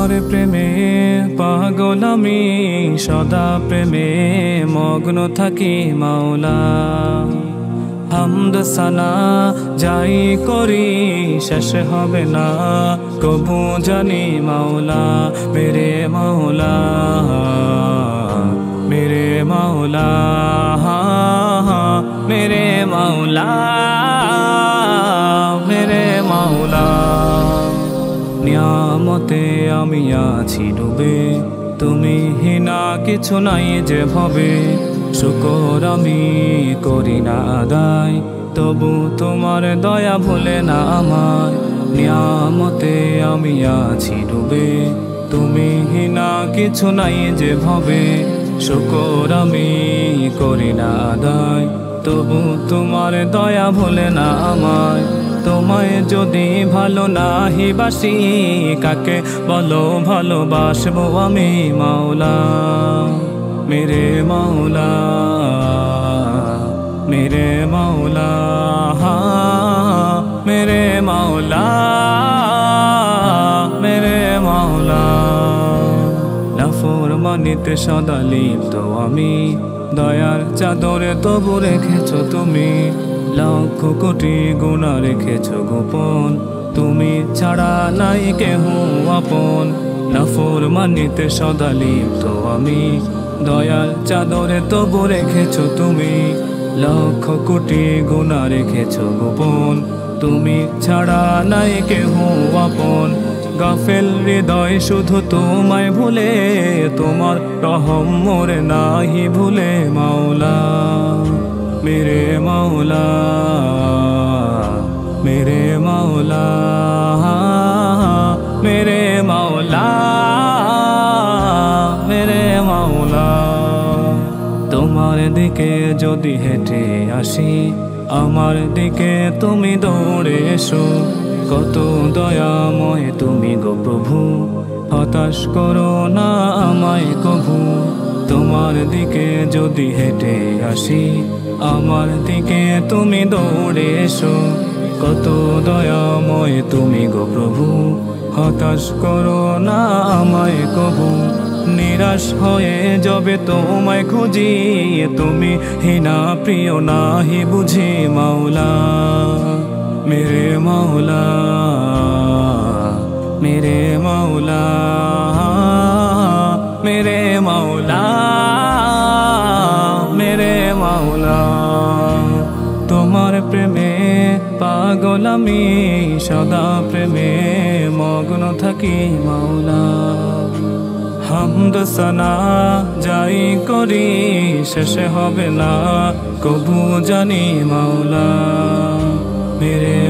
তোমার প্রেমে পাগল আমি, সদা প্রেমে মগ্ন থাকি মাওলা। হামদ সানা যাই করি শেষ হবে না কবু জানি মাওলা। মেরে মাওলা, মেরে মাওলা, মেরে মাওলা, মেরে মাওলা। নিয়ামতে আমি আছি ডুবে, তুমি হিনা কিছু নাই যে ভবে। শুকর আমি করি না আদায়, তবু তোমার দয়া ভুলে না আমায়। নিয়ামতে আমি আছি ডুবে, তুমি হিনা কিছু নাই যে ভবে। শুকর আমি করি না আদায়, তবু তোমার দয়া ভুলে না আমায়। তোমায় যদি ভালো নাহি বাসি, কাকে বলো ভালোবাসবো আমি মাওলা। মেরে মাওলা, মেরে মাওলা, মেরে মাওলা, মেরে মাওলা। নাফরমানিতে সদা লিপ্ত আমি, দয়ার চাদরে তবু রেখেছো তুমি। লক্ষ কোটি গুণা রেখেছো গোপন, তুমি ছাড়া নাই কেহ আপন। নাফরমানিতে সদা লিপ্ত আমি, দয়ার চাদরে তবু রেখেছো তুমি। লক্ষ কোটি গুণা রেখেছো গোপন, তুমি ছাড়া নাই কেহ আপন। গাফেল হৃদয় শুধু তোমায় ভুলে, তোমার রহম মোরে নাহি ভুলে মাওলা। মেরে মাওলা, মেরে মাওলা, মেরে মাওলা, মেরে মাওলা। তোমার দিকে যদি হেঁটে আসি, আমার দিকে তুমি দৌড়ে এসো। কত দয়াময় তুমি গো প্রভু, হতাশ করো না আমায় কভু। তোমার দিকে যদি হেঁটে আসি, আমার দিকে তুমি দৌড়ে এসো। কত দয়াময় তুমি গো প্রভু, হতাশ করো না আমায় কভু। নিরাশ হয়ে যবে তোমায় খুঁজি, তুমি হিনা প্রিয় নাহি বুঝি মাওলা। মেরে মাওলা, মেরে মাওলা, মেরে মাওলা, মেরে মাওলা। তোমার প্রেমে পাগল আমি, সদা প্রেমে মগ্ন থাকি মাওলা। হামদ সানা যাই করি শেষ হবে না কবু জানি মাওলা। মেরে